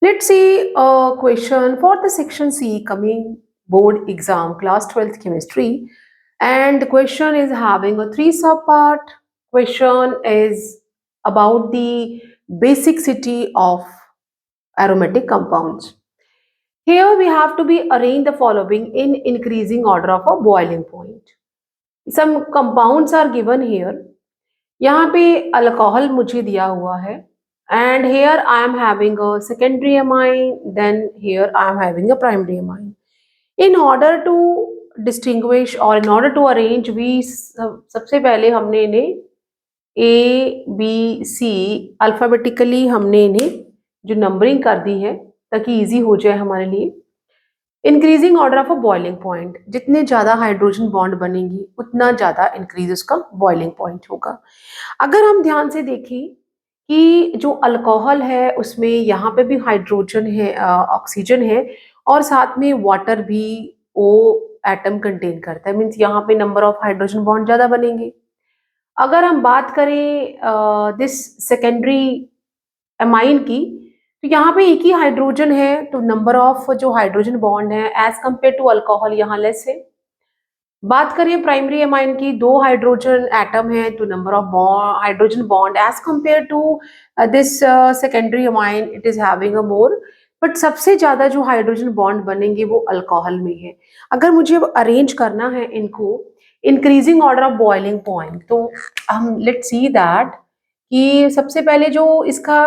Let's see a question for the section C coming board exam class 12th chemistry, and the question is having a three sub part. Question is about the basicity of aromatic compounds. Here we have to be arrange the following in increasing order of a boiling point. Some compounds are given here. यहाँ पे alcohol मुझे दिया हुआ है, and here I am having a secondary amine, then here I am having a primary amine. In order to distinguish or in order to arrange, we सबसे पहले हमने इन्हें A, B, C अल्फाबेटिकली हमने इन्हें जो नंबरिंग कर दी है ताकि इजी हो जाए हमारे लिए। Increasing order of a boiling point, जितने ज़्यादा हाइड्रोजन बॉन्ड बनेंगी उतना ज़्यादा इंक्रीज उसका बॉइलिंग पॉइंट होगा। अगर हम ध्यान से देखें कि जो अल्कोहल है उसमें यहाँ पे भी हाइड्रोजन है, ऑक्सीजन है, और साथ में वाटर भी ओ एटम कंटेन करता है, मीन्स यहाँ पे नंबर ऑफ हाइड्रोजन बॉन्ड ज़्यादा बनेंगे। अगर हम बात करें दिस सेकेंडरी एमाइन की, तो यहाँ पे एक ही हाइड्रोजन है, तो नंबर ऑफ जो हाइड्रोजन बॉन्ड है एज कंपेयर टू अल्कोहल यहाँ लेस है। बात करें प्राइमरी एमाइन की, दो हाइड्रोजन एटम है, तो number of hydrogen bond as compare to this secondary amine it is having a more, but सबसे ज्यादा जो हाइड्रोजन बॉन्ड बनेंगे वो अल्कोहल में है। अगर मुझे अब अरेंज करना है इनको increasing order of boiling point, तो हम लेट्स सी दैट कि सबसे पहले जो इसका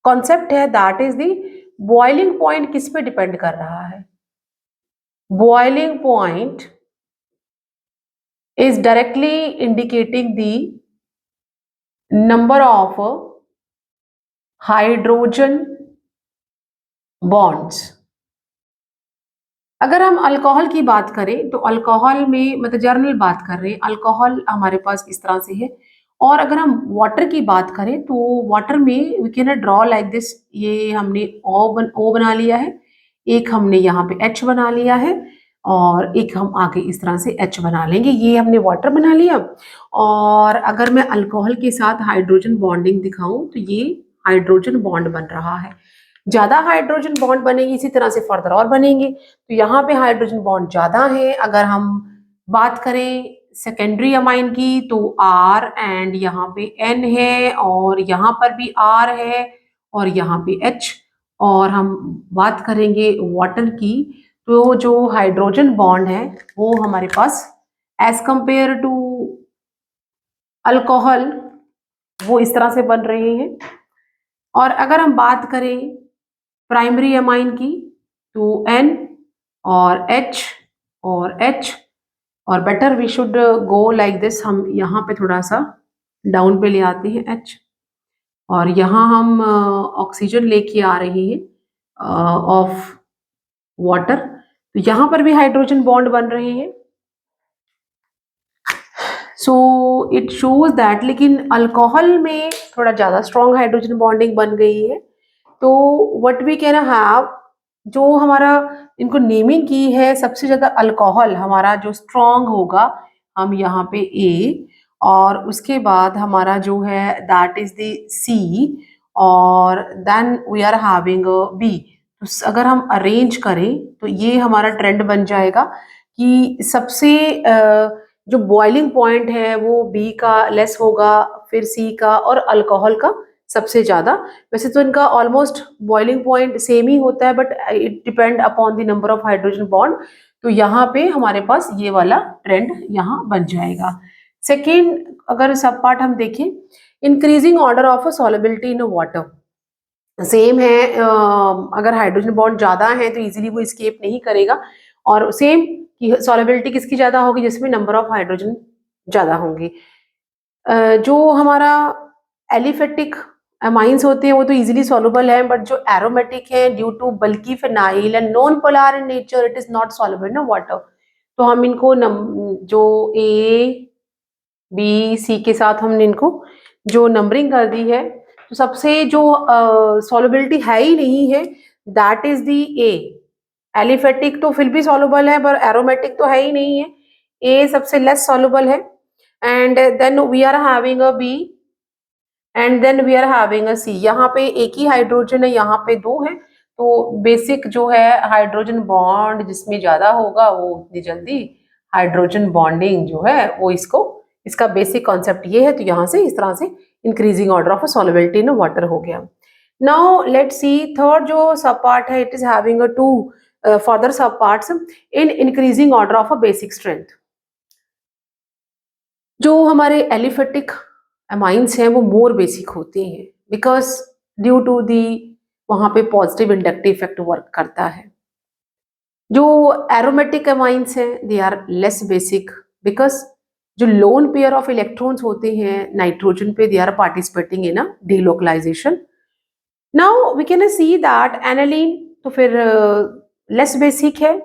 कॉन्सेप्ट है that is the boiling point किस पे डिपेंड कर रहा है। Boiling point is directly indicating the number of hydrogen bonds. अगर हम अल्कोहल की बात करें तो अल्कोहल में मतलब जर्नल बात कर रहे हैं, अल्कोहल हमारे पास इस तरह से है। और अगर हम वाटर की बात करें तो वाटर में we can draw like this, ये हमने ओ बना लिया है, एक हमने यहाँ पे एच बना लिया है, और एक हम आगे इस तरह से एच बना लेंगे, ये हमने वाटर बना लिया। और अगर मैं अल्कोहल के साथ हाइड्रोजन बॉन्डिंग दिखाऊं तो ये हाइड्रोजन बॉन्ड बन रहा है। ज्यादा हाइड्रोजन बॉन्ड बनेगी इसी तरह से फर्दर और बनेंगे, तो यहाँ पे हाइड्रोजन बॉन्ड ज्यादा है। अगर हम बात करें सेकेंडरी अमाइन की तो आर एंड यहाँ पे एन है, और यहाँ पर भी आर है, और यहाँ पे एच। और हम बात करेंगे वाटर की तो जो हाइड्रोजन बॉन्ड है वो हमारे पास एज कंपेयर टू अल्कोहल वो इस तरह से बन रहे हैं। और अगर हम बात करें प्राइमरी एमाइन की तो N और H और H, और better we should go like this, हम यहाँ पे थोड़ा सा डाउन पे ले आते हैं H, और यहाँ हम ऑक्सीजन लेके आ रहे हैं ऑफ वाटर, तो यहाँ पर भी हाइड्रोजन बॉन्ड बन रहे हैं। सो इट शोज दैट, लेकिन अल्कोहल में थोड़ा ज़्यादा स्ट्रॉन्ग हाइड्रोजन बॉन्डिंग बन गई है। तो व्हाट वी कैन हैव, जो हमारा इनको नेमिंग की है सबसे ज़्यादा अल्कोहल हमारा जो स्ट्रॉन्ग होगा, हम यहाँ पे ए, और उसके बाद हमारा जो है दैट इज द सी, और then we are having B. तो अगर हम अरेंज करें तो ये हमारा ट्रेंड बन जाएगा कि सबसे जो बॉइलिंग पॉइंट है वो बी का लेस होगा, फिर सी का, और अल्कोहल का सबसे ज्यादा। वैसे तो इनका ऑलमोस्ट बॉइलिंग पॉइंट सेम ही होता है, but it depend upon the number of hydrogen bond. तो यहाँ पे हमारे पास ये वाला ट्रेंड यहाँ बन जाएगा। सेकेंड अगर सब पार्ट हम देखें, increasing order of a solubility in water same है। अगर हाइड्रोजन बॉन्ड ज्यादा है तो इजीली वो स्केप नहीं करेगा, और सेम कि सॉल्युबिलिटी किसकी ज्यादा होगी, जिसमें नंबर ऑफ हाइड्रोजन ज्यादा होंगे। जो हमारा एलिफेटिक अमाइंस होते हैं वो तो इजीली सॉल्युबल है, बट जो एरोमेटिक है ड्यू टू बल्कि phenyl and non polar in nature it is not soluble in water. तो हम इनको जो ए बी सी के साथ हमने इनको जो नंबरिंग कर दी है, तो सबसे जो सॉल्युबिलिटी है ही नहीं है that is the A. Aliphatic तो फिर भी सॉल्युबल है, पर एरोमेटिक तो है ही नहीं है, ए सबसे लेस सॉल्युबल है। And then we are having a B, and then we are having a C, यहाँ पे एक ही हाइड्रोजन है, यहाँ पे दो है, तो बेसिक जो है हाइड्रोजन बॉन्ड जिसमें ज्यादा होगा वो उतनी जल्दी हाइड्रोजन बॉन्डिंग जो है वो इसका बेसिक कॉन्सेप्ट ये है। तो यहाँ से इस तरह से increasing order of solubility in water हो गया। नाउ लेट्स सी थर्ड जो सब पार्ट है, it is having a two further sub parts in increasing order of a basic strength. जो हमारे एलिफेटिक अमाइंस हैं वो मोर बेसिक होते हैं बिकॉज ड्यू टू दी वहां पे पॉजिटिव इंडक्टिव इफेक्ट वर्क करता है। जो एरोमेटिक अमाइंस हैं they are less basic because जो लोन पेयर ऑफ इलेक्ट्रॉन्स होते हैं नाइट्रोजन पे they are participating in a delocalisation. Now we can see that aniline तो फिर लेस बेसिक है।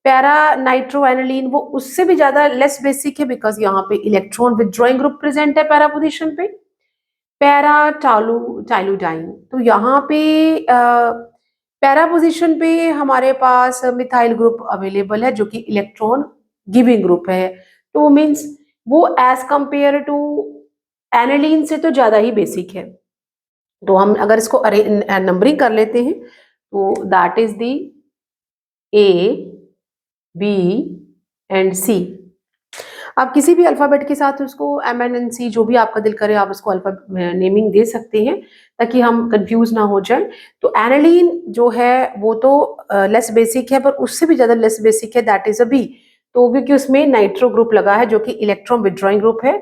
पैरा नाइट्रो एनालीन वो उससे भी ज्यादा लेस बेसिक है बिकॉज यहाँ पे इलेक्ट्रॉन विथड्रॉइंग ग्रुप प्रेजेंट है पैरा पोजिशन पे। पैरा टाइलुडाइन तो यहाँ पे पैरा पोजिशन पे हमारे पास मिथाइल ग्रुप अवेलेबल है जो कि इलेक्ट्रॉन गिविंग ग्रुप है। तो मीन्स वो एज कंपेयर टू एनालीन से तो ज्यादा ही बेसिक है। तो हम अगर इसको नंबरिंग कर लेते हैं तो that is the A B and C. आप किसी भी अल्फाबेट के साथ उसको एम एन एन सी जो भी आपका दिल करे आप उसको अल्फा नेमिंग दे सकते हैं ताकि हम कंफ्यूज ना हो जाए। तो एनालीन जो है वो तो लेस बेसिक है पर उससे भी ज्यादा लेस बेसिक है दैट इज अ बी। तो क्योंकि उसमें नाइट्रो ग्रुप लगा है जो कि इलेक्ट्रॉन विथड्रॉइंग ग्रुप है।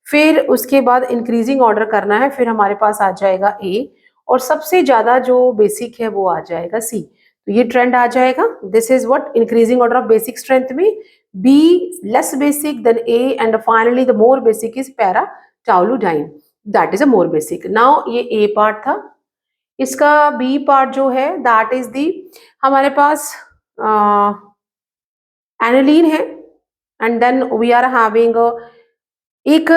फिर उसके बाद इंक्रीजिंग ऑर्डर करना है, फिर हमारे पास आ जाएगा ए और सबसे ज्यादा जो बेसिक है वो आ जाएगा सी। तो ये ट्रेंड आ जाएगा। This is what increasing order of basic strength में B less basic than A and finally the more basic is para toluidine, that is a more basic। now ये A part था, इसका B part जो है that is the हमारे पास aniline है and then we are having एक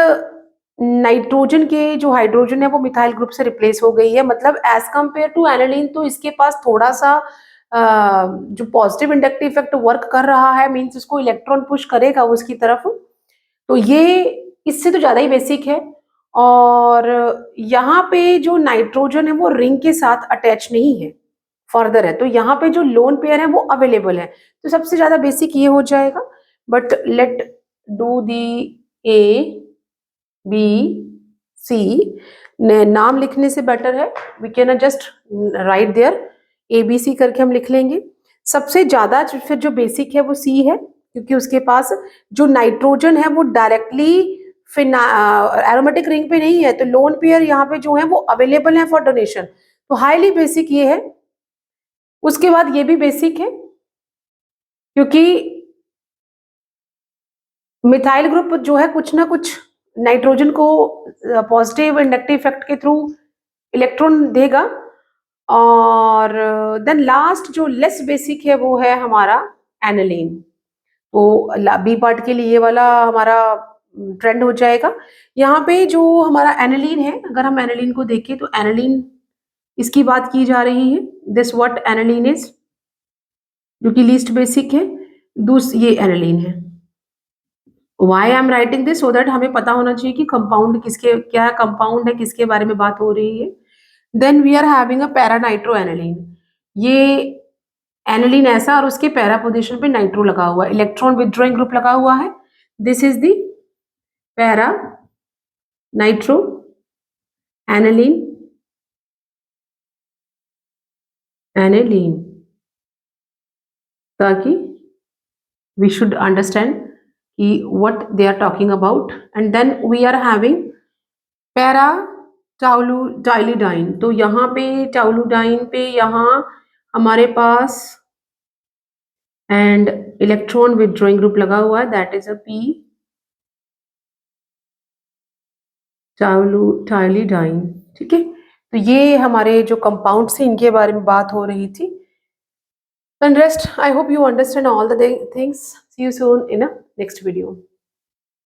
nitrogen के जो हाइड्रोजन है वो मिथाइल ग्रुप से रिप्लेस हो गई है। मतलब एज कंपेयर टू एनालीन तो इसके पास थोड़ा सा जो पॉजिटिव इंडक्टिव इफेक्ट वर्क कर रहा है मींस उसको इलेक्ट्रॉन पुश करेगा उसकी तरफ। तो ये इससे तो ज्यादा ही बेसिक है। और यहाँ पे जो नाइट्रोजन है वो रिंग के साथ अटैच नहीं है, फर्दर है, तो यहाँ पे जो लोन पेयर है वो अवेलेबल है। तो सबसे ज्यादा बेसिक ये हो जाएगा। But let do the A B C, नाम लिखने से बेटर है we can just write there A B C करके हम लिख लेंगे। सबसे ज्यादा फिर जो बेसिक है वो सी है क्योंकि उसके पास जो नाइट्रोजन है वो डायरेक्टली एरोमेटिक रिंग पे नहीं है, तो लोन पेयर यहाँ पे जो है वो अवेलेबल है फॉर डोनेशन। तो हाईली बेसिक ये है। उसके बाद ये भी बेसिक है क्योंकि मिथाइल ग्रुप जो है कुछ ना कुछ नाइट्रोजन को पॉजिटिव इंडक्टिव इफेक्ट के थ्रू इलेक्ट्रॉन देगा। और देन लास्ट जो लेस बेसिक है वो है हमारा एनालीन। तो बी पार्ट के लिए ये वाला हमारा ट्रेंड हो जाएगा। यहाँ पे जो हमारा एनालीन है अगर हम एनालीन को देखें तो एनालीन इसकी बात की जा रही है। दिस व्हाट एनालीन इज जो कि लीस्ट बेसिक है। ये एनालीन है। Why I am writing this so that हमें पता होना चाहिए कि कंपाउंड किसके क्या कंपाउंड है किसके बारे में बात हो रही है। Then we are having a para nitro aniline. ये एनालीन ऐसा और उसके पैरा पोजीशन पे नाइट्रो लगा हुआ है, इलेक्ट्रॉन विथड्रॉइंग ग्रुप लगा हुआ है। This is the para nitro aniline ताकि we should understand कि what they are talking about। and then we are having para toluidine। तो यहाँ पे toluidine पे यहाँ हमारे पास एंड इलेक्ट्रॉन विथड्रॉइंग ग्रुप लगा हुआ है that is a P toluidine। ठीक है, तो ये हमारे जो कंपाउंड से इनके बारे में बात हो रही थी। And rest, I hope you understand all the things. See you soon in a next video.